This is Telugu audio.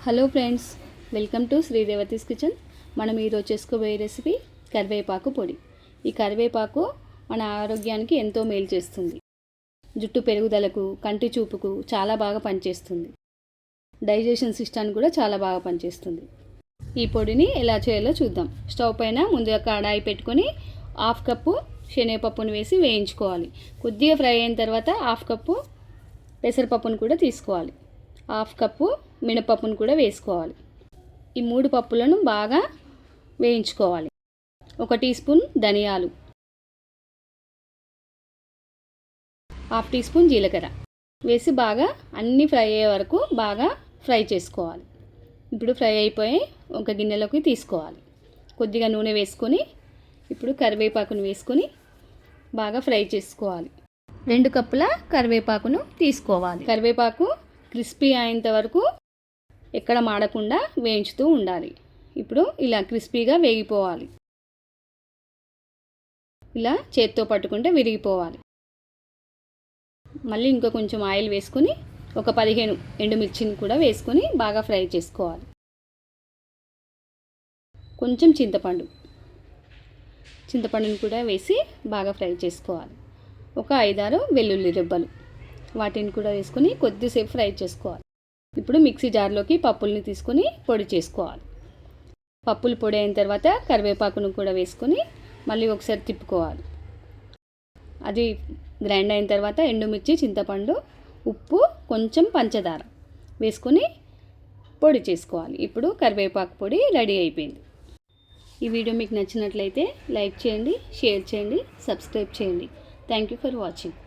Hello friends, welcome to Sridevathi's kitchen. మనం ఈరోజు చేసుకోబోయే రెసిపీ కరివేపాకు పొడి. ఈ కరివేపాకు మన ఆరోగ్యానికి ఎంతో మేలు చేస్తుంది. జుట్టు పెరుగుదలకు, కంటి చూపుకు చాలా బాగా పనిచేస్తుంది. డైజెషన్ సిస్టానికి కూడా చాలా బాగా పనిచేస్తుంది. ఈ పొడిని ఎలా చేయాలో చూద్దాం. స్టవ్ పైన ముందుగా కడాయి పెట్టుకొని 1/2 కప్పు శనగపప్పును వేసి వేయించుకోవాలి. కొద్దిగా ఫ్రై అయిన తర్వాత 1/2 కప్పు పెసరపప్పును కూడా తీసుకోవాలి. 1/2 కప్పు మినపప్పును కూడా వేసుకోవాలి. ఈ 3 పప్పులను బాగా వేయించుకోవాలి. 1 టీ స్పూన్ ధనియాలు, 1/2 టీ స్పూన్ జీలకర్ర వేసి బాగా అన్నీ ఫ్రై అయ్యే వరకు బాగా ఫ్రై చేసుకోవాలి. ఇప్పుడు ఫ్రై అయిపోయి ఒక గిన్నెలోకి తీసుకోవాలి. కొద్దిగా నూనె వేసుకొని ఇప్పుడు కరివేపాకును వేసుకొని బాగా ఫ్రై చేసుకోవాలి. 2 కప్పుల కరివేపాకును తీసుకోవాలి. కరివేపాకు క్రిస్పీ అయ్యేంత వరకు ఎక్కడ మాడకుండా వేయించుతూ ఉండాలి. ఇప్పుడు ఇలా క్రిస్పీగా వేగిపోవాలి. ఇలా చేత్తో పట్టుకుంటే విరిగిపోవాలి. మళ్ళీ ఇంకా కొంచెం ఆయిల్ వేసుకొని ఒక 15 ఎండుమిర్చిని కూడా వేసుకొని బాగా ఫ్రై చేసుకోవాలి. కొంచెం చింతపండుని కూడా వేసి బాగా ఫ్రై చేసుకోవాలి. ఒక 5-6 వెల్లుల్లి రెబ్బలు వాటిని కూడా వేసుకొని కొద్దిసేపు ఫ్రై చేసుకోవాలి. ఇప్పుడు మిక్సీ జార్లోకి పప్పుల్ని తీసుకొని పొడి చేసుకోవాలి. పప్పులు పొడి అయిన తర్వాత కరివేపాకును కూడా వేసుకొని మళ్ళీ ఒకసారి తిప్పుకోవాలి. అది గ్రైండ్ అయిన తర్వాత ఎండుమిర్చి, చింతపండు, ఉప్పు, కొంచెం పంచదార వేసుకొని పొడి చేసుకోవాలి. ఇప్పుడు కరివేపాకు పొడి రెడీ అయిపోయింది. ఈ వీడియో మీకు నచ్చినట్లయితే లైక్ చేయండి, షేర్ చేయండి, సబ్స్క్రైబ్ చేయండి. Thank you for watching.